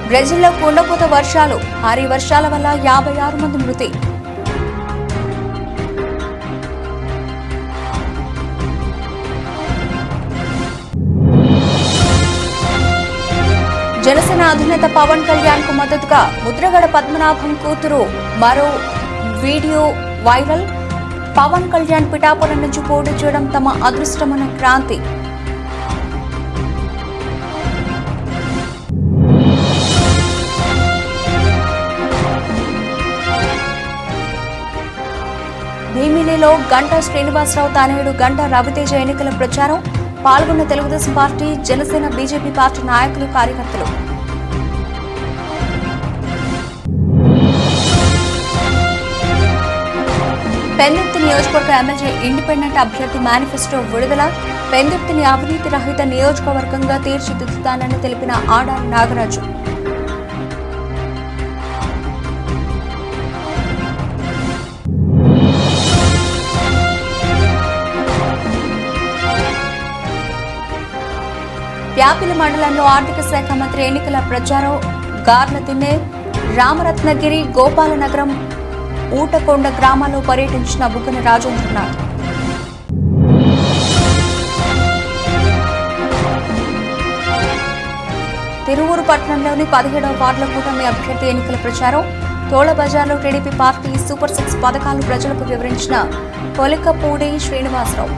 బ్రెజిల్లో కుండపోత వర్షాలు, భారీ వర్షాల వల్ల 56 మంది మృతి. జనసేన అధినేత పవన్ కళ్యాణ్ కు మద్దతుగా ముద్రగడ పద్మనాభం కూతురు మరో వీడియో వైరల్. పవన్ కళ్యాణ్ పిఠాపురం నుంచి పోటీ చేయడం తమ అదృష్టమైన క్రాంతి. భీమిలిలో గంటా శ్రీనివాసరావు తనయుడు గంటా రవితేజ ఎన్నికల ప్రచారం. పాల్గొన్న Telugu Desam party, Janasena, BJP party నాయకులు, కార్యకర్తలు. పెందుర్తి నియోజకవర్గ ఎమ్మెల్యే ఇండిపెండెంట్ అభ్యర్థి మేనిఫెస్టో విడుదల. పెందుర్తిని అవినీతి రహిత నియోజకవర్గంగా తీర్చిదిద్దుతానని తెలిపిన ఆడారి నాగరాజు. వ్యాపిల మండలంలో ఆర్థిక శాఖ మంత్రి ఎన్నికల ప్రచారం. గార్లదిన్నె, రామరత్నగిరి, గోపాలనగరం, ఊటకొండ గ్రామాల్లో పర్యటించిన బుగ్గన రాజేంద్రనాథ్. తిరువూరు పట్టణంలోని 17వ వార్డుల కూటమి అభ్యర్థి ఎన్నికల ప్రచారం. తోళ్ల బజార్లో టీడీపీ పార్టీ సూపర్ 6 పథకాలు ప్రజలకు వివరించిన పొలికపూడి శ్రీనివాసరావు.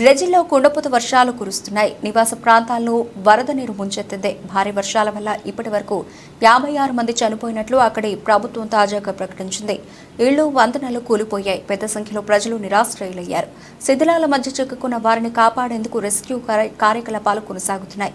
బ్రెజిల్లో కుండపోత వర్షాలు కురుస్తున్నాయి. నివాస ప్రాంతాల్లో వరద నీరు ముంచెత్తింది. భారీ వర్షాల వల్ల ఇప్పటి వరకు 56 మంది చనిపోయినట్లు అక్కడి ప్రభుత్వం తాజాగా ప్రకటించింది. ఇళ్లు, వంతెనలు కూలిపోయాయి. పెద్ద సంఖ్యలో ప్రజలు నిరాశ్రయులయ్యారు. శిథిలాల మధ్య చిక్కుకున్న వారిని కాపాడేందుకు రెస్క్యూ కార్యకలాపాలు కొనసాగుతున్నాయి.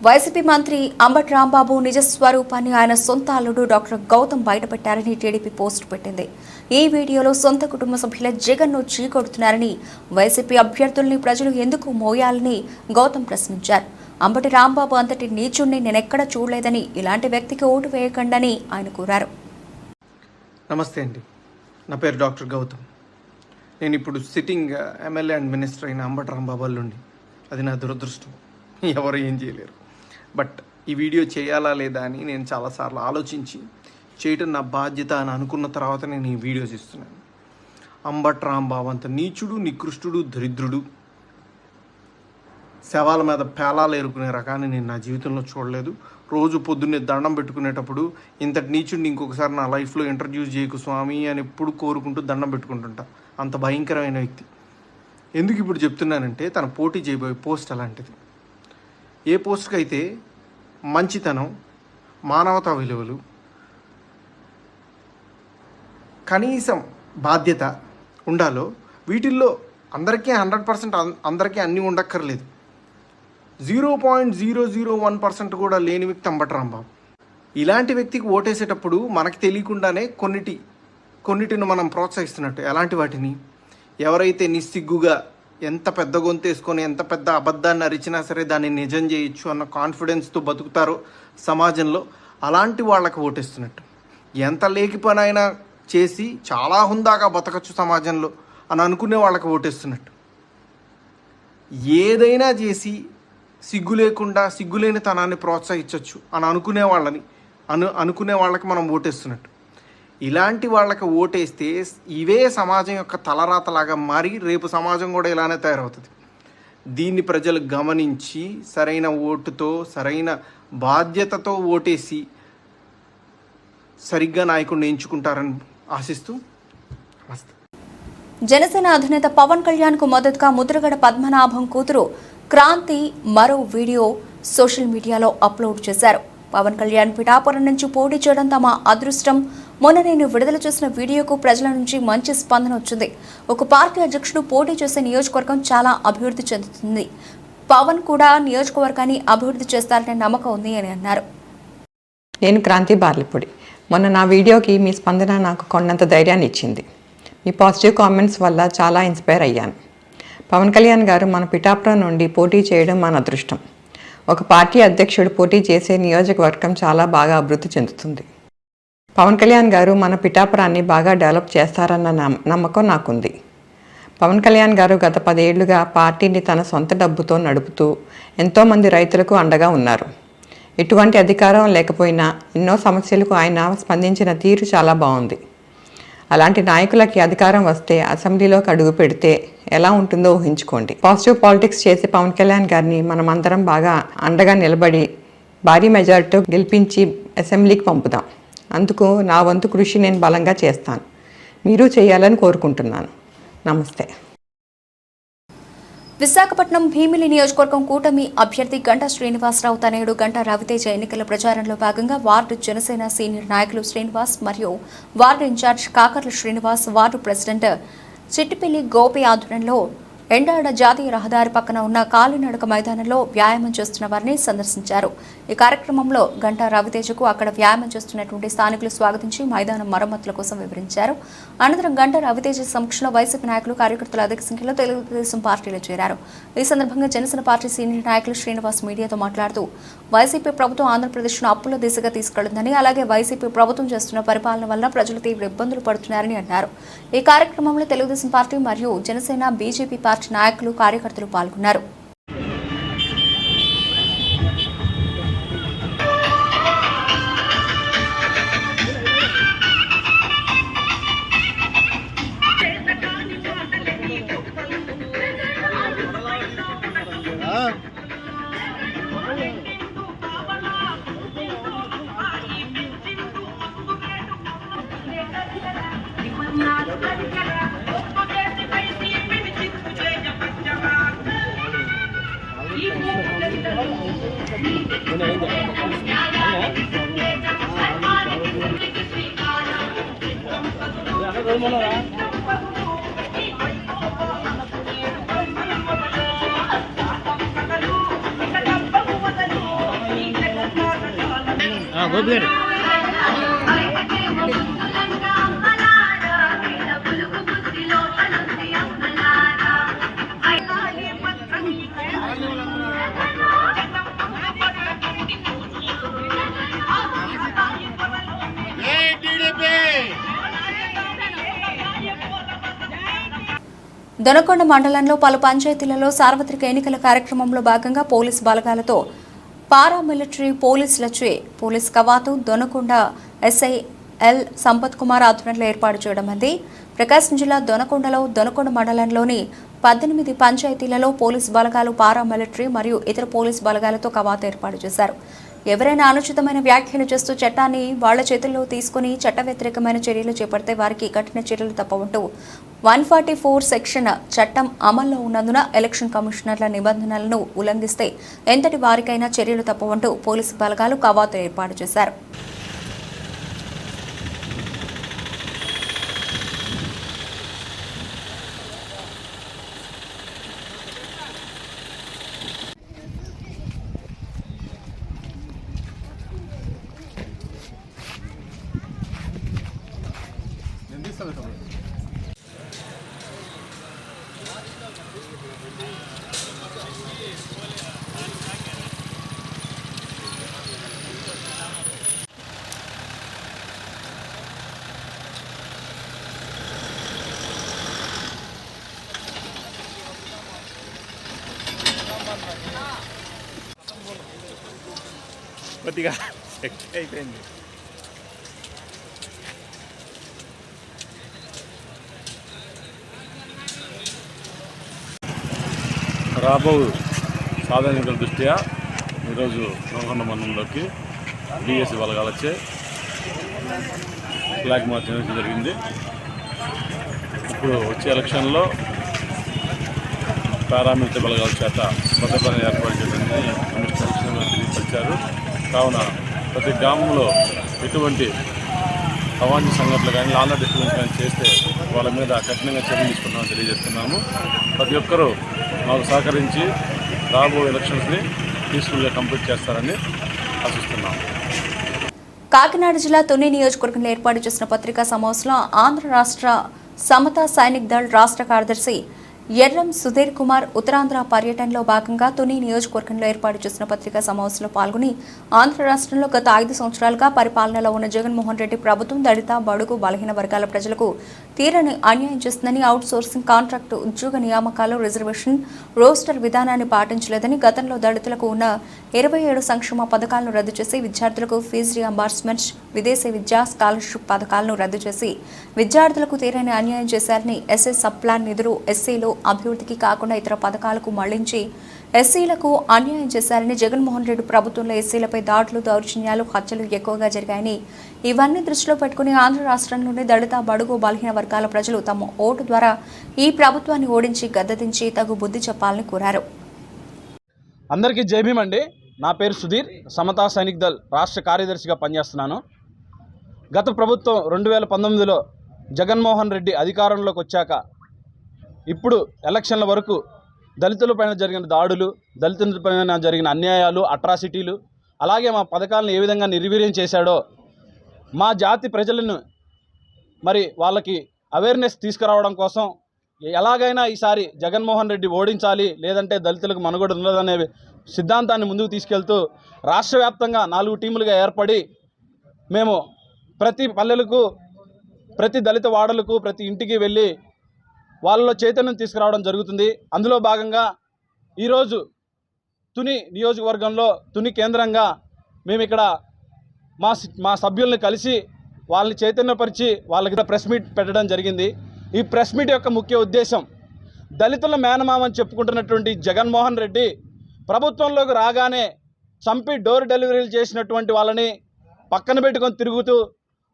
వైసీపీ మంత్రి అంబటి రాంబాబు నిజస్వరూపాన్ని ఆయన సొంత అల్లుడు డాక్టర్ గౌతమ్ బయటపెట్టారని టీడీపీ పోస్టు పెట్టింది. ఈ వీడియోలో సొంత కుటుంబ సభ్యుల జగన్ను చీకొడుతున్నారని, వైసీపీ అభ్యర్థుల్ని ప్రజలు ఎందుకు మోయాలని గౌతమ్ ప్రశ్నించారు. అంబటి రాంబాబు అంతటి నీచుణ్ణి నేనెక్కడ చూడలేదని, ఇలాంటి వ్యక్తికి ఓటు వేయకండని ఆయన కోరారు. నమస్తే అండి, నా పేరు డాక్టర్ గౌతమ్. నేను ఇప్పుడు సిట్టింగ్ ఎమ్మెల్యే అండ్ మినిస్టర్ అయిన అంబటి రాంబాబు అల్లుండి. అది నా దురదృష్టం, ఎవరు ఏం చేయలేరు. బట్ ఈ వీడియో చేయాలా లేదా అని నేను చాలాసార్లు ఆలోచించి చేయటం నా బాధ్యత అని అనుకున్న తర్వాత నేను ఈ వీడియోస్ ఇస్తున్నాను. అంబటి రాంబాబు అంత నీచుడు, నికృష్టుడు, దరిద్రుడు, శవాల మీద పేలాలు ఏరుకునే రకాన్ని నేను నా జీవితంలో చూడలేదు. రోజు పొద్దున్నే దండం పెట్టుకునేటప్పుడు ఇంతటి నీచుడిని ఇంకొకసారి నా లైఫ్లో ఇంట్రడ్యూస్ చేయకు స్వామి అని ఎప్పుడు కోరుకుంటూ దండం పెట్టుకుంటుంటా. అంత భయంకరమైన వ్యక్తి. ఎందుకు ఇప్పుడు చెప్తున్నానంటే, తన పోటీ చేయబోయే పోస్ట్ అలాంటిది. ఏ పోస్ట్కి అయితే మంచితనం, మానవతా విలువలు, కనీసం బాధ్యత ఉండాలో, వీటిల్లో అందరికీ 100% అందరికీ అన్నీ ఉండక్కర్లేదు. 0.001% కూడా లేని వ్యక్తి అంబటి రాంబాబు. ఇలాంటి వ్యక్తికి ఓటేసేటప్పుడు మనకు తెలియకుండానే కొన్నిటిని మనం ప్రోత్సహిస్తున్నట్టు. ఎలాంటి వాటిని? ఎవరైతే నిస్సిగ్గుగా ఎంత పెద్ద గొంతేసుకొని ఎంత పెద్ద అబద్ధాన్ని అరిచినా సరే దాన్ని నిజం చేయొచ్చు అన్న కాన్ఫిడెన్స్తో బతుకుతారో సమాజంలో, అలాంటి వాళ్ళకి ఓటేస్తున్నట్టు. ఎంత లేకి పని అయినా చేసి చాలా హుందాగా బతకచ్చు సమాజంలో అని అనుకునే వాళ్ళకి ఓటేస్తున్నట్టు. ఏదైనా చేసి సిగ్గు లేకుండా సిగ్గులేని తనాన్ని ప్రోత్సహించవచ్చు అని అనుకునే వాళ్ళకి మనం ఓటేస్తున్నట్టు. ఇలాంటి వాళ్ళకి ఓటేస్తే ఇవే సమాజం యొక్క తలరాతలాగా మారి రేపు సమాజం కూడా ఇలానే తయారవుతుంది. దీన్ని ప్రజలు గమనించి సరైన ఓటుతో సరైన బాధ్యతతో ఓటేసి సరిగ్గా నాయకుడిని ఎంచుకుంటారని ఆశిస్తూ జనసేన అధినేత పవన్ కళ్యాణ్ కు మద్దతుగా ముద్రగడ పద్మనాభం కూతురు క్రాంతి మరో వీడియో సోషల్ మీడియాలో అప్లోడ్ చేశారు. పవన్ కళ్యాణ్ పిఠాపురం నుంచి పోటీ చేయడం తమ అదృష్టం. మొన్న నేను విడుదల చేసిన వీడియోకు ప్రజల నుంచి మంచి స్పందన వచ్చింది. ఒక పార్టీ అధ్యక్షుడు పోటీ చేసే నియోజకవర్గం చాలా అభివృద్ధి చెందుతుంది. పవన్ కూడా నియోజకవర్గాన్ని అభివృద్ధి చేస్తారనే నమ్మకం ఉంది అని అన్నారు. నేను క్రాంతి బార్లిపొడి. మొన్న నా వీడియోకి మీ స్పందన నాకు కొండంత ధైర్యాన్ని ఇచ్చింది. మీ పాజిటివ్ కామెంట్స్ వల్ల చాలా ఇన్స్పైర్ అయ్యాను. పవన్ కళ్యాణ్ గారు మన పిఠాపురం నుండి పోటీ చేయడం మన అదృష్టం. ఒక పార్టీ అధ్యక్షుడు పోటీ చేసే నియోజకవర్గం చాలా బాగా అభివృద్ధి చెందుతుంది. పవన్ కళ్యాణ్ గారు మన పిఠాపురాన్ని బాగా డెవలప్ చేస్తారన్న నమ్మకం నాకుంది. పవన్ కళ్యాణ్ గారు గత 10 ఏళ్లుగా పార్టీని తన సొంత డబ్బుతో నడుపుతూ ఎంతోమంది రైతులకు అండగా ఉన్నారు. ఎటువంటి అధికారం లేకపోయినా ఎన్నో సమస్యలకు ఆయన స్పందించిన తీరు చాలా బాగుంది. అలాంటి నాయకులకి అధికారం వస్తే అసెంబ్లీలోకి అడుగు పెడితే ఎలా ఉంటుందో ఊహించుకోండి. పాజిటివ్ పాలిటిక్స్ చేసే పవన్ కళ్యాణ్ గారిని మనమందరం బాగా అండగా నిలబడి భారీ మెజారిటీతో గెలిపించి అసెంబ్లీకి పంపుదాం. అందుకు నా వంతు కృషి నేను బలంగా చేస్తాను. మీరు చేయాలని కోరుకుంటున్నాను. నమస్తే. విశాఖపట్నం భీమిలి నియోజకవర్గం కూటమి అభ్యర్థి గంటా శ్రీనివాసరావు తనయుడు గంటా రవితేజ ఎన్నికల ప్రచారంలో భాగంగా వార్డు జనసేన సీనియర్ నాయకులు శ్రీనివాస్ మరియు ward in-charge Kakarla Srinivas, ward president Chittipalli Gopi ఆధ్వర్యంలో ఎండాడ జాతీయ రహదారి పక్కన ఉన్న కాలినడక మైదానంలో వ్యాయామం చేస్తున్న వారిని సందర్శించారు. ఈ కార్యక్రమంలో గంటా రవితేజకు అక్కడ వ్యాయామం చేస్తున్నటువంటి స్థానికులు స్వాగతించి మైదానం మరమ్మతుల కోసం వివరించారు. అనంతరం గంటా రవితేజ సమక్షంలో వైసీపీ నాయకులు, కార్యకర్తలు అధిక సంఖ్యలో తెలుగుదేశం పార్టీలో చేరారు. ఈ సందర్భంగా జనసేన పార్టీ సీనియర్ నాయకులు శ్రీనివాస్ మీడియాతో మాట్లాడుతూ వైసీపీ ప్రభుత్వం ఆంధ్రప్రదేశ్ను అప్పుల దిశగా తీసుకెళ్లిందని, అలాగే వైసీపీ ప్రభుత్వం చేస్తున్న పరిపాలన వల్ల ప్రజలు తీవ్ర ఇబ్బందులు పడుతున్నారని అన్నారు. ఈ కార్యక్రమంలో తెలుగుదేశం పార్టీ మరియు జనసేన, బీజేపీ పార్టీ నాయకులు, కార్యకర్తలు పాల్గొన్నారు. దొనకొండ మండలంలో పలు పంచాయతీలలో సార్వత్రిక ఎన్నికల కార్యక్రమంలో భాగంగా పోలీస్ బలగాలతో పారామిలిటరీ పోలీసులచే పోలీస్ కవాతు దొనకొండ ఎస్ఐ ఎల్ సంపత్ కుమార్ ఆధ్వర్యంలో ఏర్పాటు చేయడం అంది. ప్రకాశం జిల్లా దొనకొండలో దొనకొండ మండలంలోని 18 పంచాయతీలలో పోలీస్ బలగాలు, పారామిలిటరీ మరియు ఇతర పోలీస్ బలగాలతో కవాతు ఏర్పాటు చేశారు. ఎవరైనా అనుచితమైన వ్యాఖ్యలు చేస్తూ చట్టాన్ని వాళ్ల చేతుల్లో తీసుకుని చట్ట వ్యతిరేకమైన చర్యలు చేపడితే వారికి కఠిన చర్యలు తప్పవంటూ 144 సెక్షన్ చట్టం అమల్లో ఉన్నందున ఎలక్షన్ కమిషనర్ల నిబంధనలను ఉల్లంఘిస్తే ఎంతటి వారికైనా చర్యలు తప్పవంటూ పోలీసు బలగాలు కవాతు ఏర్పాటు చేశారు. కొద్దిగా సెట్ అయిపోయింది. రాబో సాధారణ ఎన్నికల దృష్ట్యా ఈరోజు నల్గొండ మండలంలోకి డిఎస్సి బలగాలచే ఫ్లాగ్ మార్చ్ అనేది జరిగింది. ఇప్పుడు వచ్చే ఎలక్షన్లో పారామిలిటరీ బలగాల చేత భద్రతను ఏర్పాటు చేయడాన్ని కమిషనర్ తెలియపరిచారు. కావున ప్రతి గ్రామంలో ఎటువంటి అవాంఛనీయ సంఘటనలు కానీ లాండ్ ఆర్డర్ డిస్టర్బెన్స్ కానీ చేస్తే వాళ్ళ మీద కఠినంగా చర్యలు తీసుకుంటామని తెలియజేస్తున్నాము. ప్రతి ఒక్కరూ మాకు సహకరించి రాబో ఎలక్షన్స్ని పీస్ఫుల్గా కంప్లీట్ చేస్తారని ఆశిస్తున్నాము. కాకినాడ జిల్లా తుని నియోజకవర్గంలో ఏర్పాటు చేసిన పత్రికా సమావేశంలో ఆంధ్ర రాష్ట్ర సమతా సైనిక్ దళ్ రాష్ట్ర కార్యదర్శి ఎర్రం సుధీర్ కుమార్ ఉత్తరాంధ్ర పర్యటనలో భాగంగా తుని నియోజకవర్గంలో ఏర్పాటు చేసిన పత్రికా సమావేశంలో పాల్గొని ఆంధ్ర రాష్ట్రంలో గత 5 సంవత్సరాలుగా పరిపాలనలో ఉన్న జగన్మోహన్ రెడ్డి ప్రభుత్వం దళిత, బడుగు, బలహీన వర్గాల ప్రజలకు తీరని అన్యాయం చేస్తుందని, అవుట్ సోర్సింగ్, కాంట్రాక్టు ఉద్యోగ నియామకాలు, రిజర్వేషన్, రోస్టర్ విధానాన్ని పాటించలేదని, గతంలో దళితులకు ఉన్న 27 సంక్షేమ పథకాలను రద్దు చేసి, విద్యార్థులకు ఫీజు రియంబర్స్మెంట్, విదేశీ విద్యా స్కాలర్షిప్ పథకాలను రద్దు చేసి విద్యార్థులకు తీరని అన్యాయం చేశారని, ఎస్సీ సబ్ ప్లాన్ నిధులు ఎస్సీలు అభివృద్ధికి కాకుండా ఇతర పథకాలకు మళ్లించి ఎస్సీలకు అన్యాయం చేశారని, జగన్మోహన్ రెడ్డి ప్రభుత్వంలో ఎస్సీలపై దాడులు, దౌర్జన్యాలు, హత్యలు ఎక్కువగా జరిగాయని, ఇవన్నీ దృష్టిలో పెట్టుకుని ఆంధ్ర రాష్ట్రంలోని దళిత, బడుగు, బలహీన వర్గాల ప్రజలు తమ ఓటు ద్వారా ఈ ప్రభుత్వాన్ని ఓడించి గద్దెదించి తగు బుద్ధి చెప్పాలని కోరారు. అందరికీ జై భీమ్ అండి. నా పేరు సుధీర్, సమతా సైనిక్ దళ్ రాష్ట్ర కార్యదర్శిగా పనిచేస్తున్నాను. గత ప్రభుత్వం 2019లో జగన్మోహన్ రెడ్డి అధికారంలోకి వచ్చాక ఇప్పుడు ఎలక్షన్ల వరకు దళితులపైన జరిగిన దాడులు, దళితులపైన జరిగిన అన్యాయాలు, అట్రాసిటీలు, అలాగే మా పథకాలను ఏ విధంగా నిర్వీర్యం చేశాడో మా జాతి ప్రజలను మరి వాళ్ళకి అవేర్నెస్ తీసుకురావడం కోసం ఎలాగైనా ఈసారి జగన్మోహన్ రెడ్డి ఓడించాలి, లేదంటే దళితులకు మనుగడ ఉండదనే సిద్ధాంతాన్ని ముందుకు తీసుకెళ్తూ రాష్ట్ర వ్యాప్తంగా 4 టీములుగా ఏర్పడి మేము ప్రతి పల్లెలకు, ప్రతి దళిత వాడలకు, ప్రతి ఇంటికి వెళ్ళి వాళ్ళలో చైతన్యం తీసుకురావడం జరుగుతుంది. అందులో భాగంగా ఈరోజు తుని నియోజకవర్గంలో తుని కేంద్రంగా మేము ఇక్కడ మా సభ్యుల్ని కలిసి వాళ్ళని చైతన్యపరిచి వాళ్ళకి ప్రెస్ మీట్ పెట్టడం జరిగింది. ఈ ప్రెస్ మీట్ యొక్క ముఖ్య ఉద్దేశం, దళితుల మేనమామని చెప్పుకుంటున్నటువంటి జగన్మోహన్ రెడ్డి ప్రభుత్వంలోకి రాగానే చంపి డోర్ డెలివరీలు చేసినటువంటి వాళ్ళని పక్కన పెట్టుకొని తిరుగుతూ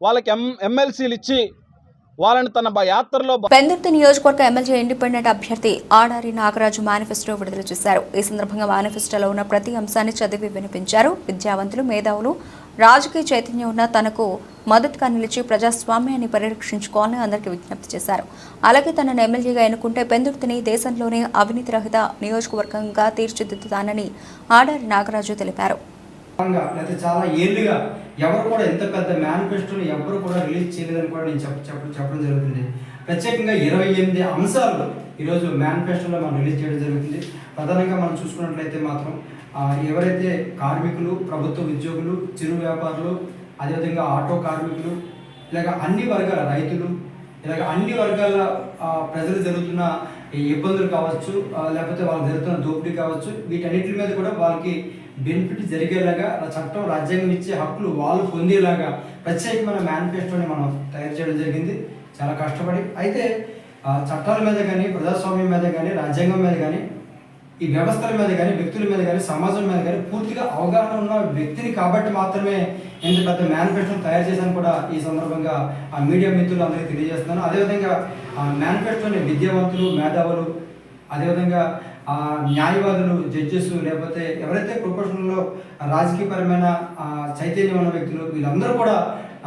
వాళ్ళకి ఎమ్మెల్సీలు ఇచ్చి వాళ్ళని తన యాత్రలో పెందుర్తి నియోజకవర్గ ఎమ్మెల్యే ఇండిపెండెంట్ అభ్యర్థి ఆడారి నాగరాజు మేనిఫెస్టో విడుదల చేశారు. ఈ సందర్భంగా మేనిఫెస్టోలో ఉన్న ప్రతి అంశాన్ని చదివి వినిపించారు. విద్యావంతులు, మేధావులు, రాజకీయ చైతన్యం ఉన్న తనకు మద్దతుగా నిలిచి ప్రజాస్వామ్యాన్ని పరిరక్షించుకోవాలని అందరికీ విజ్ఞప్తి చేశారు. అలాగే తనను ఎమ్మెల్యేగా ఎన్నుకుంటే పెందుర్తిని దేశంలోనే అవినీతి రహిత నియోజకవర్గంగా తీర్చిదిద్దుతానని ఆడారి నాగరాజు తెలిపారు. లేకపోతే చాలా ఏళ్ళుగా ఎవరు కూడా ఎంత పెద్ద మేనిఫెస్టోని ఎవరు కూడా రిలీజ్ చేయలేదని కూడా నేను చెప్పడం జరుగుతుంది. ప్రత్యేకంగా 28 అంశాలు ఈరోజు మేనిఫెస్టోలో మనం రిలీజ్ చేయడం జరుగుతుంది. ప్రధానంగా మనం చూసుకున్నట్లయితే మాత్రం ఎవరైతే కార్మికులు, ప్రభుత్వ ఉద్యోగులు, చిరు వ్యాపారులు, అదేవిధంగా ఆటో కార్మికులు, ఇలాగ అన్ని వర్గాల రైతులు, ఇలాగ అన్ని వర్గాల ప్రజలు జరుగుతున్న ఇబ్బందులు కావచ్చు, లేకపోతే వాళ్ళకి జరుగుతున్న దోపిడీ కావచ్చు, వీటన్నిటి మీద కూడా వాళ్ళకి బెనిఫిట్ జరిగేలాగా చట్టం, రాజ్యాంగం ఇచ్చే హక్కులు వాళ్ళు పొందేలాగా ప్రత్యేకమైన మేనిఫెస్టోని మనం తయారు చేయడం జరిగింది చాలా కష్టపడి. అయితే చట్టాల మీద కానీ, ప్రజాస్వామ్యం మీద కానీ, రాజ్యాంగం మీద కానీ, ఈ వ్యవస్థల మీద కానీ, వ్యక్తుల మీద కానీ, సమాజం మీద కానీ పూర్తిగా అవగాహన ఉన్న వ్యక్తిని కాబట్టి మాత్రమే ఇంత పెద్ద మేనిఫెస్టోని తయారు చేశాను కూడా ఈ సందర్భంగా మీడియా మిత్రులు అందరికీ తెలియజేస్తున్నాను. అదేవిధంగా మేనిఫెస్టోని విద్యావంతులు, మేధావులు, అదేవిధంగా న్యాయవాదులు, జడ్జెస్, లేకపోతే ఎవరైతే ప్రొఫెషనల్లో రాజకీయపరమైన చైతన్యం ఉన్న వ్యక్తులు, వీళ్ళందరూ కూడా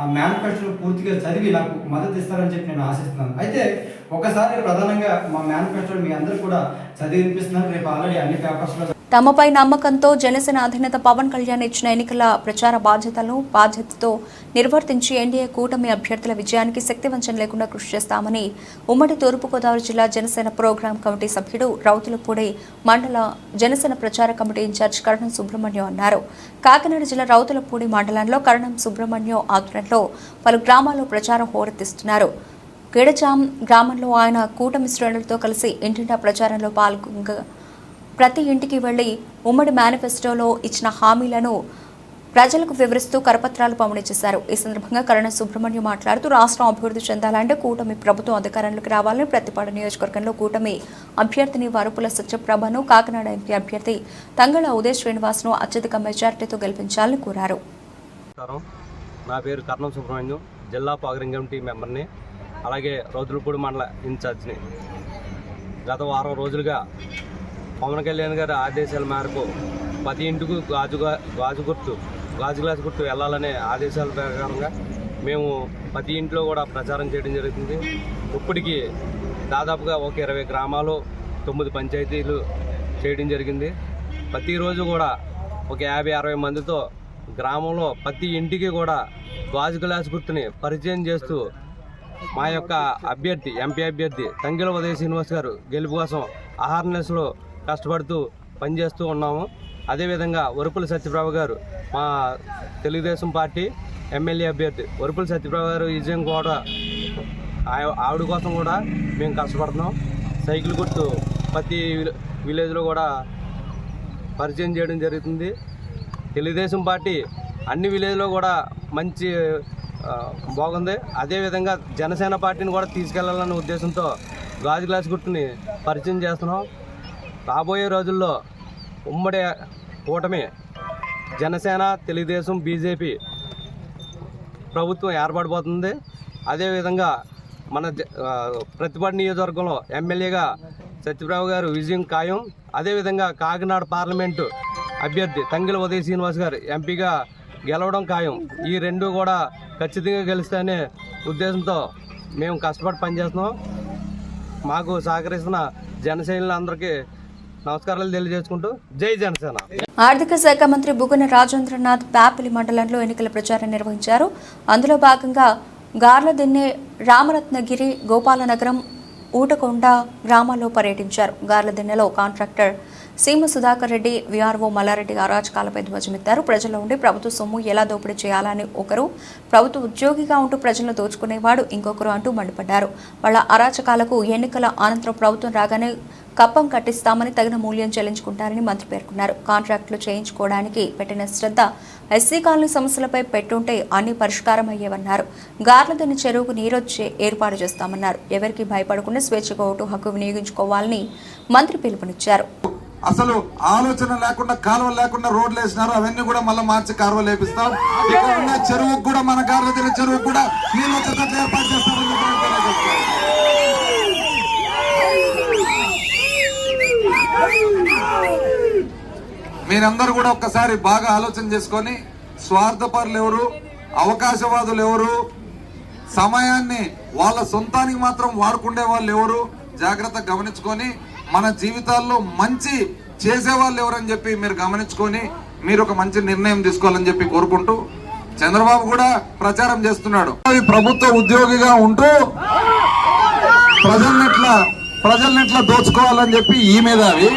ఆ మేనిఫెస్టోను పూర్తిగా చదివి నాకు మద్దతు ఇస్తారని చెప్పి నేను ఆశిస్తున్నాను. అయితే ఒకసారి ప్రధానంగా మా మేనిఫెస్టోని మీ అందరూ కూడా చదివి వినిపిస్తున్నాను. రేపు ఆల్రెడీ అన్ని పేపర్స్లో తమపై నమ్మకంతో జనసేన అధినేత పవన్ కళ్యాణ్ ఇచ్చిన ఎన్నికల ప్రచార బాధ్యతతో నిర్వర్తించి ఎన్డీఏ కూటమి అభ్యర్థుల విజయానికి శక్తివంచన లేకుండా కృషి చేస్తామని ఉమ్మడి తూర్పుగోదావరి జిల్లా జనసేన ప్రోగ్రాం కమిటీ సభ్యుడు రౌతులపూడి మండల జనసేన ప్రచార కమిటీ ఇన్ఛార్జ్ కరణం సుబ్రహ్మణ్యం అన్నారు. కాకినాడ జిల్లా రౌతులపూడి మండలంలో కరణం సుబ్రహ్మణ్యం ఆధ్వర్యంలో పలు గ్రామాల్లో ప్రచారం హోరెత్తిస్తున్నారు. గిడజాం గ్రామంలో ఆయన కూటమి శ్రేణులతో కలిసి ఇంటింటా ప్రచారంలో పాల్గొనగా ప్రతి ఇంటికి వెళ్లి ఉమ్మడి మేనిఫెస్టోలో ఇచ్చిన హామీలను ప్రజలకు వివరిస్తూ కరపత్రాలు పంపిణీ చేశారు. ఈ సందర్భంగా కరణం సుబ్రహ్మణ్యం మాట్లాడుతూ రాష్ట్రం అభివృద్ధి చెందాలంటే కూటమి ప్రభుత్వం అధికారంలోకి రావాలని, ప్రతిపాడు నియోజకవర్గంలో కూటమి అభ్యర్థిని వరుపుల సత్యప్రభను, కాకినాడ ఎంపీ అభ్యర్థి తంగళ ఉదయ్ శ్రీనివాస్ను అత్యధిక మెజారిటీతో గెలిపించాలని కోరారు. నా పేరు కరణం సుబ్రహ్మణ్యం, జిల్లా పాగరింగ్ కమిటీ మెంబర్ని, అలాగే రౌతులపూడి మండల ఇన్ఛార్జిని. గత వారం రోజులుగా పవన్ కళ్యాణ్ గారి ఆదేశాల మేరకు 10 ఇంటికి గాజు గ్లాస్ గుర్తు వెళ్ళాలనే ఆదేశాల ప్రకారంగా మేము 10 ఇంట్లో కూడా ప్రచారం చేయడం జరుగుతుంది. ఇప్పటికీ దాదాపుగా ఒక 20 గ్రామాలు 9 పంచాయతీలు చేయడం జరిగింది. ప్రతిరోజు కూడా ఒక 50-60 మందితో గ్రామంలో ప్రతి ఇంటికి కూడా గాజు గ్లాస్ గుర్తుని పరిచయం చేస్తూ మా యొక్క అభ్యర్థి ఎంపీ అభ్యర్థి తంగెల ఉదయ్ శ్రీనివాస్ గారు గెలుపు కోసం అహర్నెస్లో కష్టపడుతూ పనిచేస్తూ ఉన్నాము. అదేవిధంగా వరుపుల సత్యప్రభ గారు మా తెలుగుదేశం పార్టీ ఎమ్మెల్యే అభ్యర్థి వరుపుల సత్యప్రభ గారు విజయం కూడా ఆవిడ కోసం కూడా మేము కష్టపడుతున్నాం. సైకిల్ గుర్తు ప్రతి విలేజ్లో కూడా పరిచయం చేయడం జరుగుతుంది. తెలుగుదేశం పార్టీ అన్ని విలేజ్లో కూడా మంచి బాగుంది. అదేవిధంగా జనసేన పార్టీని కూడా తీసుకెళ్లాలనే ఉద్దేశంతో గాజు గ్లాస్ గుర్తుని పరిచయం చేస్తున్నాం. రాబోయే రోజుల్లో ఉమ్మడి కూటమి జనసేన, తెలుగుదేశం, బీజేపీ ప్రభుత్వం ఏర్పడబోతుంది. అదేవిధంగా మన ప్రతిపాడు నియోజకవర్గంలో ఎమ్మెల్యేగా సత్యప్రభ గారు విజయం ఖాయం. అదేవిధంగా కాకినాడ పార్లమెంటు అభ్యర్థి తంగెల ఉదయ్ శ్రీనివాస్ గారు ఎంపీగా గెలవడం ఖాయం. ఈ రెండు కూడా ఖచ్చితంగా గెలుస్తాయనే ఉద్దేశంతో మేము కష్టపడి పనిచేస్తున్నాం. మాకు సహకరిస్తున్న జనసేనలందరికీ నమస్కారాలు తెలియజేసుకుంటూ జై జనసేన. ఆర్థిక శాఖ మంత్రి బుగ్గన రాజేంద్రనాథ్ ప్యాపిలి మండలంలో ఎన్నికల ప్రచారం నిర్వహించారు. అందులో భాగంగా గార్లదిన్నె, రామరత్నగిరి, గోపాలనగరం, ఊటకొండ గ్రామాల్లో పర్యటించారు. గార్లదిన్నెలో కాంట్రాక్టర్ సీమ సుధాకర్ రెడ్డి, వీఆర్ఓ మల్లారెడ్డి అరాచకాలపై ధ్వజమెత్తారు. ప్రజల్లో ఉండి ప్రభుత్వ సొమ్ము ఎలా దోపిడీ చేయాలని ఒకరు, ప్రభుత్వ ఉద్యోగిగా ఉంటూ ప్రజలను దోచుకునేవాడు ఇంకొకరు అంటూ మండిపడ్డారు. వాళ్ళ అరాచకాలకు ఎన్నికల అనంతరం ప్రభుత్వం రాగానే కప్పం కట్టిస్తామని తగిన మూల్యం చెల్లించుకుంటారని మంత్రి పేర్కొన్నారు. కాంట్రాక్టులు చేయించుకోవడానికి పెట్టిన శ్రద్ధ ఎస్సీ కాలనీ సమస్యలపై పెట్టుంటే అన్ని పరిష్కారం అయ్యేవన్నారు. గార్లదిన్నె చెరువుకు నీరొచ్చే ఏర్పాటు చేస్తామన్నారు. ఎవరికి భయపడకుండా స్వేచ్ఛగా ఓటు హక్కు వినియోగించుకోవాలని మంత్రి పిలుపునిచ్చారు. అసలు ఆలోచన లేకుండా, కాలువలు లేకుండా రోడ్లు వేసినారు. అవన్నీ కూడా మళ్ళీ మార్చి కాలువలు వేపిస్తాం. ఇక్కడ ఉన్న చెరువుకు కూడా, మన గార్లదిన్నె చెరువుకు కూడా నీళ్ళు వచ్చేటట్లు ఏర్పాటు చేస్తామని మీరందరూ కూడా ఒక్కసారి బాగా ఆలోచన చేసుకొని, స్వార్థపరులు ఎవరు, అవకాశవాదులు ఎవరు, సమయాన్ని వాళ్ళ సొంతానికి మాత్రం వాడుకునే వాళ్ళు ఎవరు జాగ్రత్తగా గమనించుకొని, మన జీవితాల్లో మంచి చేసేవాళ్ళు ఎవరని చెప్పి మీరు గమనించుకొని మీరు ఒక మంచి నిర్ణయం తీసుకోవాలని చెప్పి కోరుకుంటూ, చంద్రబాబు కూడా ప్రచారం చేస్తున్నాడు. ప్రభుత్వ ఉద్యోగిగా ఉంటూ ప్రజల్నెట్లా దోచుకోవాలని చెప్పి ఈ మేధావి,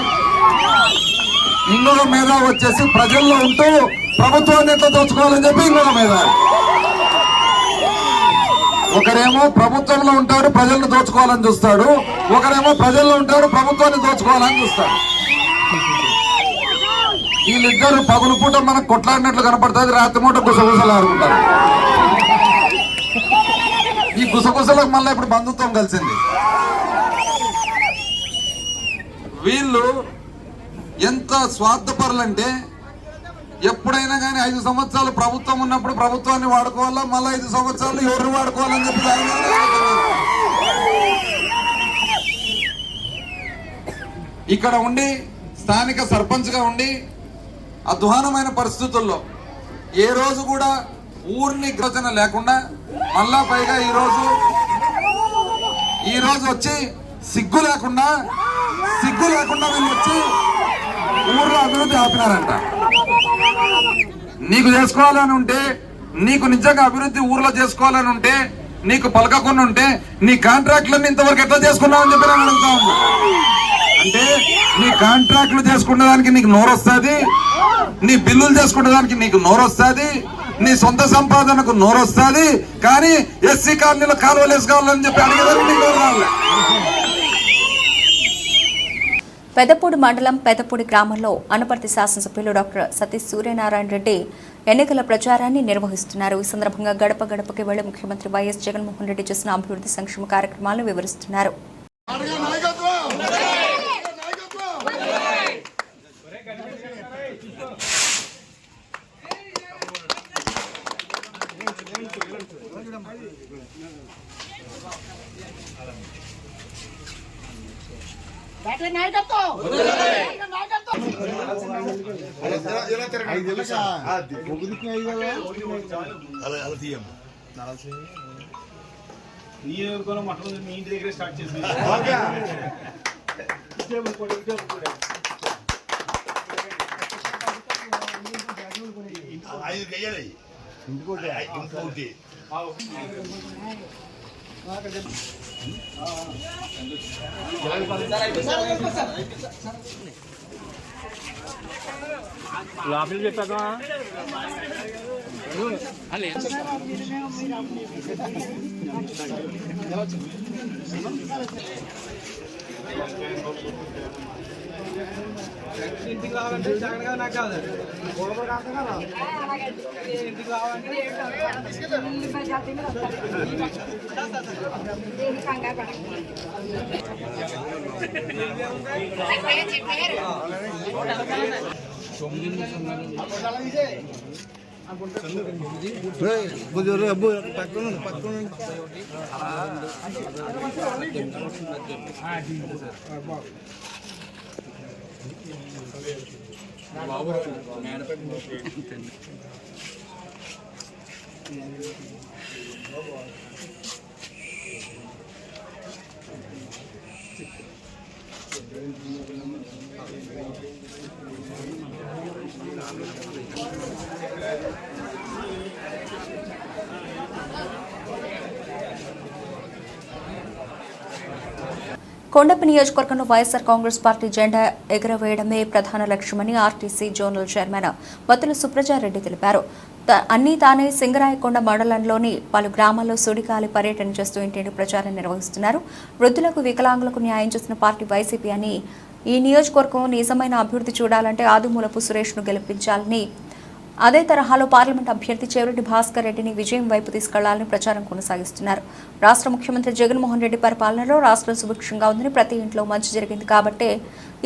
ఇంకొక మేధావి వచ్చేసి ప్రజల్లో ఉంటూ ప్రభుత్వాన్ని ఎట్లా దోచుకోవాలని చెప్పి ఇంకొక మేధావి. ఒకరేమో ప్రభుత్వంలో ఉంటాడు, ప్రజలను దోచుకోవాలని చూస్తాడు. ఒకరేమో ప్రజల్లో ఉంటాడు, ప్రభుత్వాన్ని దోచుకోవాలని చూస్తాడు. వీళ్ళిద్దరు పగులు పూట మనకు కొట్లాడినట్లు కనపడుతుంది, రాత్రి మూట గుసగుసలు ఆడుకుంటారు. ఈ గుసగుసలకు మళ్ళీ ఇప్పుడు బంధుత్వం కలిసింది. వీళ్ళు ఎంత స్వార్థపరులంటే, ఎప్పుడైనా కానీ 5 సంవత్సరాలు ప్రభుత్వం ఉన్నప్పుడు ప్రభుత్వాన్ని వాడుకోవాలా, మళ్ళీ 5 సంవత్సరాలు ఎవరు వాడుకోవాలని చెప్పి ఇక్కడ ఉండి స్థానిక సర్పంచ్గా ఉండి అధ్వానమైన పరిస్థితుల్లో ఏ రోజు కూడా ఊరిని గ్రచన లేకుండా, మళ్ళా పైగా ఈరోజు వచ్చి సిగ్గు లేకుండా వీళ్ళు వచ్చి ఊర్లో అభివృద్ధి ఆపినారంట. నీకు చేసుకోవాలని ఉంటే, నీకు నిజంగా అభివృద్ధి ఊర్లో చేసుకోవాలని ఉంటే, నీకు పలకకుండా ఉంటే నీ కాంట్రాక్టులన్నీ ఇంతవరకు ఎట్లా చేసుకున్నావని చెప్పి నేను అడుగుతా ఉన్నా. అంటే నీ కాంట్రాక్టులు చేసుకునే దానికి నీకు నోరు వస్తుంది, నీ బిల్లులు చేసుకునే దానికి నీకు నోరు వస్తుంది, నీ సొంత సంపాదనకు నోరు వస్తుంది. కానీ ఎస్సీ కాలనీలో కాలువలు వేసుకోవాలని చెప్పి అడిగేదానికి నీకు నోరు రావాలి. పెదపూడి మండలం పెదపూడి గ్రామంలో అనపర్తి శాసనసభ్యులు డాక్టర్ సతీష్ సూర్యనారాయణ రెడ్డి ఎన్నికల ప్రచారాన్ని నిర్వహిస్తున్నారు. ఈ సందర్భంగా గడప గడపకి వెళ్లి ముఖ్యమంత్రి వైఎస్ జగన్మోహన్ రెడ్డి చేసిన అభివృద్ధి సంక్షేమ కార్యక్రమాలను వివరిస్తున్నారు. మీ ఇంటి దగ్గర స్టార్ట్ చేసి లోపలికి చెప్పాక ఇంటికి రావాలంటే జగన్ గారు నాకు కాదు ఇంటికి రావాలంటే కొండపి నియోజకవర్గంలో వైఎస్ఆర్ కాంగ్రెస్ పార్టీ జెండా ఎగురవేయడమే ప్రధాన లక్ష్యమని ఆర్టీసీ జోనల్ చైర్మన్ వత్తుల సుప్రజారెడ్డి తెలిపారు. అన్నీ తానే సింగరాయకొండ మండలంలోని పలు గ్రామాల్లో సుడిగాలి పర్యటన చేస్తూ ఇంటింటి ప్రచారం నిర్వహిస్తున్నారు. వృద్ధులకు, వికలాంగులకు న్యాయం చేసిన పార్టీ వైసీపీ అని, ఈ నియోజకవర్గం నిజమైన అభివృద్ధి చూడాలంటే ఆదిమూలపు సురేష్ను గెలిపించాలని, అదే తరహాలో పార్లమెంట్ అభ్యర్థి చెవిరెడ్డి భాస్కర్ రెడ్డిని విజయం వైపు తీసుకెళ్లాలని ప్రచారం కొనసాగిస్తున్నారు. రాష్ట్ర ముఖ్యమంత్రి జగన్మోహన్ రెడ్డి పరిపాలనలో రాష్ట్రం సుభిక్షంగా ఉందని, ప్రతి ఇంట్లో మంచి జరిగింది కాబట్టే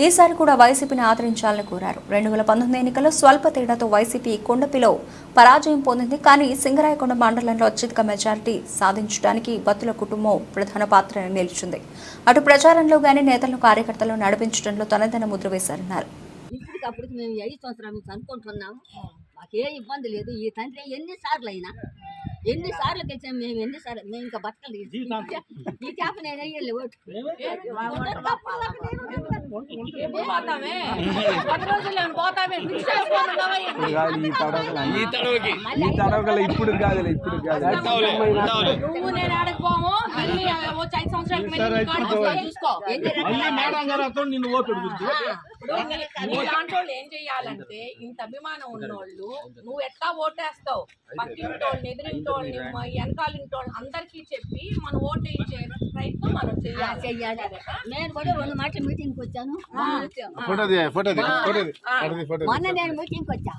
ఈసారి కూడా వైసీపీని ఆదరించాలని కోరారు. 2019 ఎన్నికల్లో స్వల్ప తేడాతో వైసీపీ కొండపిలో పరాజయం పొందింది. కానీ సింగరాయకొండ మండలంలో అత్యధిక మెజారిటీ సాధించడానికి వత్తుల కుటుంబం ప్రధాన పాత్ర నిలిచింది. అటు ప్రచారంలో గానీ నేతలను, కార్యకర్తలను నడిపించడంలో తనదైన ముద్ర వేశారన్నారు. ఇప్పటికప్పుడు మేము 5 సంవత్సరాల నుంచి అనుకుంటున్నాము. మాకే ఇబ్బంది లేదు. ఈ తండ్రి ఎన్నిసార్లు గెలిచాము మేము, ఎన్నిసార్లు మేము ఇంకా బతకలేదు. ఈ చేప నేను అయ్యలే ఓటు ఇప్పుడు కాదు నువ్వు నేను ఆడకపోము. వచ్చి 5 సంవత్సరాలు చూసుకో. నిన్ను ఓటు దాంట్లో ఏం చెయ్యాలంటే, ఇంత అభిమానం ఉన్నోళ్ళు నువ్వు ఎట్లా ఓటేస్తావు, పక్కింటోళ్ళని, ఎదురింటోళ్ళని, వెనకాలింటోళ్ళని అందరికీ చెప్పి మనం ఓటు వేయించే ప్రయత్నం మనం చెయ్యాలి. నేను కూడా 2 మాటలు మీటింగ్కి వచ్చాను. మొన్న నేను మీటింగ్కి వచ్చా.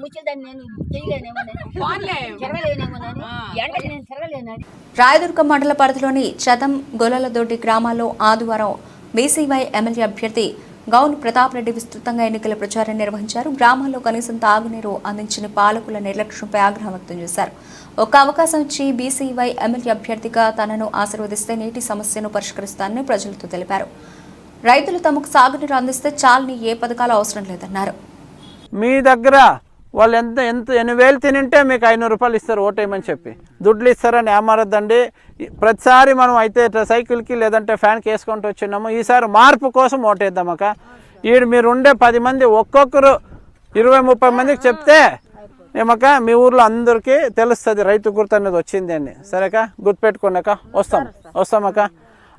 ముచ్చేదాన్ని నేను చేయలేనేమో, రాయదుర్గం మండల పరిధిలోని చదం, గొల్లలదొడ్డి గ్రామాల్లో ఆదివారం బీసీవై ఎమ్మెల్యే అభ్యర్థి గౌన్ ప్రతాప్ రెడ్డి విస్తృతంగా ఎన్నికల ప్రచారం నిర్వహించారు. గ్రామాల్లో కనీసం తాగునీరు అందించిన పాలకుల నిర్లక్ష్యంపై ఆగ్రహం వ్యక్తం చేశారు. ఒక అవకాశం ఇచ్చి బీసీవై ఎమ్మెల్యే అభ్యర్థిగా తనను ఆశీర్వదిస్తే నీటి సమస్యను పరిష్కరిస్తానని ప్రజలతో తెలిపారు. రైతులు తమకు సాగునీరు అందిస్తే చాలని ఏ పథకాలు అవసరం లేదన్నారు. మీ దగ్గర వాళ్ళు ఎంత 8,000 తినింటే మీకు 500 రూపాయలు ఇస్తారు ఓటేయమని చెప్పి, దుడ్లు ఇస్తారని ఏమారద్దండి. ప్రతిసారి మనం అయితే సైకిల్కి లేదంటే ఫ్యాన్కి వేసుకుంటూ వచ్చినాము. ఈసారి మార్పు కోసం ఓటేద్దామక్క. మీరు ఉండే 10 మంది ఒక్కొక్కరు 20-30 మందికి చెప్తే ఏమక్క మీ ఊర్లో అందరికీ తెలుస్తుంది రైతు గుర్తు అనేది వచ్చింది అని. సరేకా, గుర్తుపెట్టుకోండి అక్క. వస్తామక్క.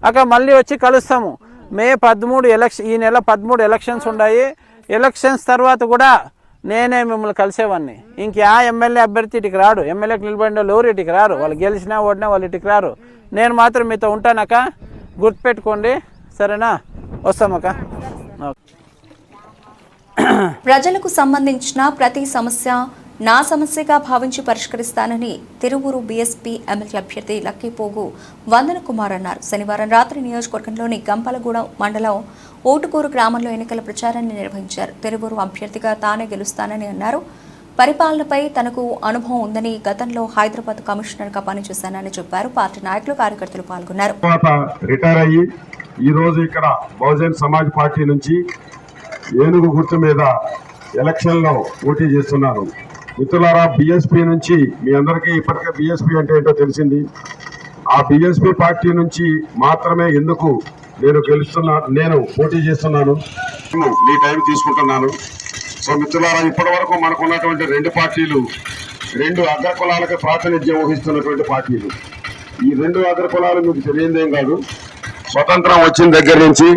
అక్క మళ్ళీ వచ్చి కలుస్తాము. మే 13 ఎలక్షన్, ఈ నెల 13 ఎలక్షన్స్ ఉన్నాయి. ఎలక్షన్స్ తర్వాత కూడా నేనే మిమ్మల్ని కలిసేవాడిని. ఇంకే ఎమ్మెల్యే అభ్యర్థి ఇటుకు రాడు, ఎమ్మెల్యేకి నిలబడిన వాళ్ళు ఎవరు ఇటుకు రారు, వాళ్ళు గెలిచినా ఓడినా వాళ్ళు ఇటుకు రారు. నేను మాత్రం మీతో ఉంటానక్క, గుర్తుపెట్టుకోండి, సరేనా? వస్తామక్క. ప్రజలకు సంబంధించిన ప్రతి సమస్య నా సమస్యగా భావించి పరిష్కరిస్తానని తిరువూరు బీఎస్పీ ఎమ్మెల్యే అభ్యర్థి లక్కీపోగు వందన కుమార్ అన్నారు. శనివారం రాత్రి నియోజకవర్గంలోని గంపలగూడ మండలం ఓటుకూరు గ్రామంలో ఎన్నికల ప్రచారాన్ని నిర్వహించారు. తిరువూరు అభ్యర్థిగా తానే గెలుస్తానని అన్నారు. పరిపాలనపై తనకు అనుభవం ఉందని, గతంలో హైదరాబాద్ కమిషనర్గా పనిచేశానని చెప్పారు. పార్టీ నాయకులు, కార్యకర్తలు పాల్గొన్నారు. రిటైర్ అయ్యి ఈ రోజు ఇక్కడ బహుజన్ సమాజ్ పార్టీ నుంచి ఏనుగు గుర్తు మీద ఎలక్షన్లో పోటీ చేస్తున్నారు. మిత్రులారా, బీఎస్పీ నుంచి మీ అందరికీ ఇప్పటికే బీఎస్పీ అంటే ఏంటో తెలిసింది. ఆ బీఎస్పీ పార్టీ నుంచి మాత్రమే ఎందుకు నేను పోటీ చేస్తున్నాను, మీ టైం తీసుకుంటున్నాను. సో మిత్రులారా, ఇప్పటి వరకు మనకు ఉన్నటువంటి రెండు పార్టీలు 2 అగ్రకులాలకు ప్రాతినిధ్యం వహిస్తున్నటువంటి పార్టీలు. ఈ 2 అగ్రకులాలు మీకు తెలియదేం కాదు. స్వతంత్రం వచ్చిన దగ్గర నుంచి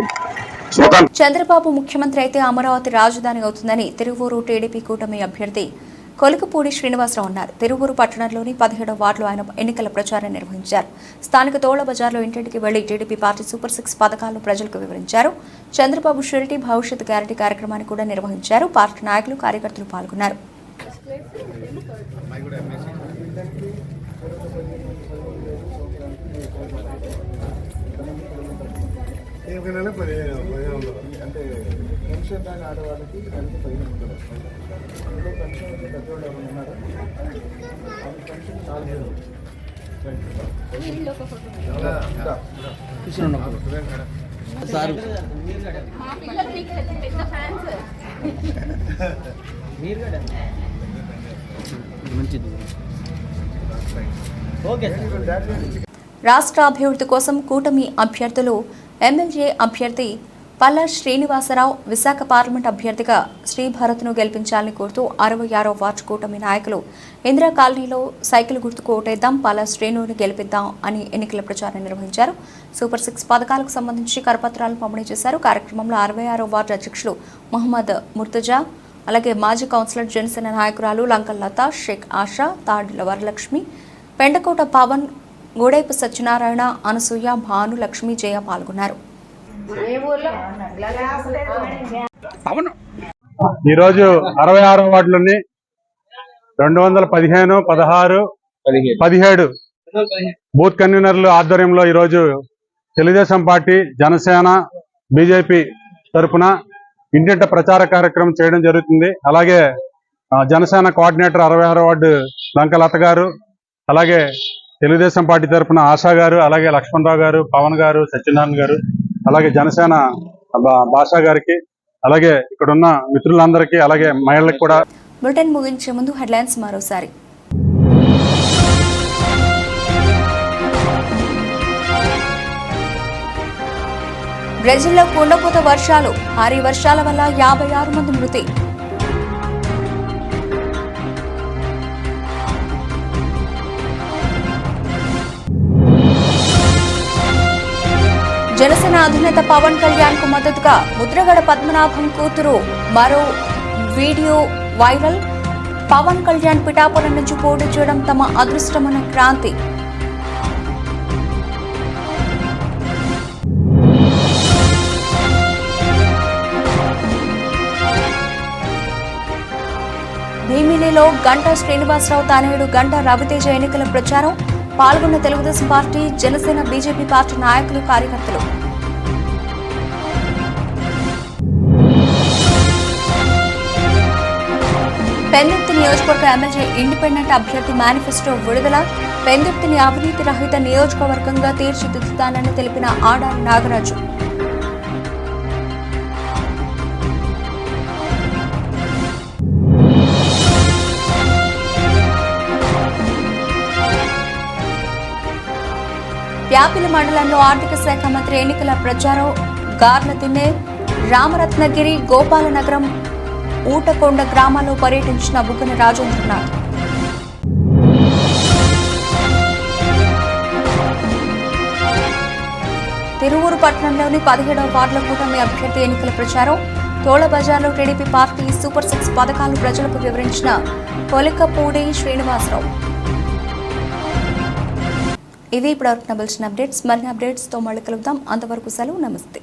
చంద్రబాబు ముఖ్యమంత్రి అయితే అమరావతి రాజధాని అవుతుందని తిరువూరు టీడీపీ కూటమి అభ్యర్థి కొలుకుపూడి శ్రీనివాసరావు అన్నారు. తిరువూరు పట్టణంలోని 17వ వార్డులో ఆయన ఎన్నికల ప్రచారం నిర్వహించారు. స్థానిక తోళ్ల బజార్లో ఇంటింటికి వెళ్లి టీడీపీ పార్టీ సూపర్ 6 పథకాలను ప్రజలకు వివరించారు. చంద్రబాబు షూరిటీ భవిష్యత్ గ్యారంటీ కార్యక్రమాన్ని కూడా నిర్వహించారు. పార్టీ నాయకులు, కార్యకర్తలు పాల్గొన్నారు. అంటే పెన్షన్ దాని ఆడవాళ్ళకి దానికి 1500 వస్తాయి. అందులో పెన్షన్ పెద్దవాళ్ళు ఎవరు ఉన్నారు, పెన్షన్ 4,000. రాష్ట్ర అభివృద్ధి కోసం కూటమి అభ్యర్థులు ఎమ్మెల్యే అభ్యర్థి పల్లా శ్రీనివాసరావు, విశాఖ పార్లమెంట్ అభ్యర్థిగా శ్రీభరత్ను గెలిపించాలని కోరుతూ 66వ వార్డు కూటమి నాయకులు ఇందిరా కాలనీలో సైకిల్ గుర్తుకు ఓటేద్దాం, పల్లా శ్రీనుని గెలిపిద్దాం అని ఎన్నికల ప్రచారం నిర్వహించారు. సూపర్ 6 పథకాలకు సంబంధించి కరపత్రాలను పంపిణీ చేశారు. కార్యక్రమంలో 66వ వార్డు అధ్యక్షులు మహమ్మద్ ముర్తజా, అలాగే మాజీ కౌన్సిలర్ జనసేన నాయకురాలు లంకల్ లత, షేక్ ఆషా, తాడుల వరలక్ష్మి, పెండకోట పవన్, గోడైపు సత్యనారాయణ, అనసూయ, భాను, లక్ష్మి, జయ పాల్గొన్నారు. ఈరోజు 66వ వార్డులోని 215, 16, 17 బూత్ కన్వీనర్లు ఆధ్వర్యంలో ఈరోజు తెలుగుదేశం పార్టీ, జనసేన, బీజేపీ తరఫున ఇంటింట ప్రచార కార్యక్రమం చేయడం జరుగుతుంది. అలాగే జనసేన కోఆర్డినేటర్ 66వ వార్డు లంకలత గారు, అలాగే తెలుగుదేశం పార్టీ తరఫున ఆశా గారు, అలాగే లక్ష్మణరావు గారు, పవన్ గారు, సత్యనారాయణ గారు, అలాగే జనసేన భాషా గారికి, అలాగే ఇక్కడ ఉన్న మిత్రులందరికీ, అలాగే మహిళలకు కూడా. బులెటిన్ ముగించే ముందు హెడ్లైన్స్ మరోసారి. బ్రెజిల్లో కుండపోత వర్షాలు, భారీ వర్షాల వల్ల 56 మంది మృతి. జనసేన అధినేత పవన్ కళ్యాణ్ కు మద్దతుగా ముద్రగడ పద్మనాభం కూతురు మరో వీడియో వైరల్. పవన్ కళ్యాణ్ పిఠాపురం నుంచి పోటీ చేయడం తమ అదృష్టమన్న క్రాంతి. భీమిలిలో గంటా శ్రీనివాసరావు తనయుడు గంటా రవితేజ ఎన్నికల ప్రచారం. పాల్గొన్న Telugu Desam party, Janasena, BJP party నాయకులు, కార్యకర్తలు. పెందుర్తి నియోజకవర్గ ఎమ్మెల్యే ఇండిపెండెంట్ అభ్యర్థి మేనిఫెస్టో విడుదల. పెందుర్తిని అవినీతి రహిత నియోజకవర్గంగా తీర్చిదిద్దుతానని తెలిపిన ఆడారి నాగరాజు. వ్యాపిలి మండలంలో ఆర్థిక శాఖ మంత్రి ఎన్నికల ప్రచారం. గార్ల తిన్నే, రామరత్నగిరి, గోపాలనగరం, ఊటకొండ గ్రామాల్లో పర్యటించిన బుగ్గన రాజేంద్రనాథ్. తిరువూరు పట్టణంలోని 17వ వార్డుల కూటమి అభ్యర్థి ఎన్నికల ప్రచారం. తోళ్ల బజార్లో టీడీపీ పార్టీ సూపర్ 6 పథకాలు ప్రజలకు వివరించిన పొలికపూడి శ్రీనివాసరావు. ఇవి ఇప్పటివరకు నవల్సిన అప్డేట్స్. మరిన్ని అప్డేట్స్తో మళ్ళీ కలుద్దాం. అంతవరకు సెలవు. నమస్తే.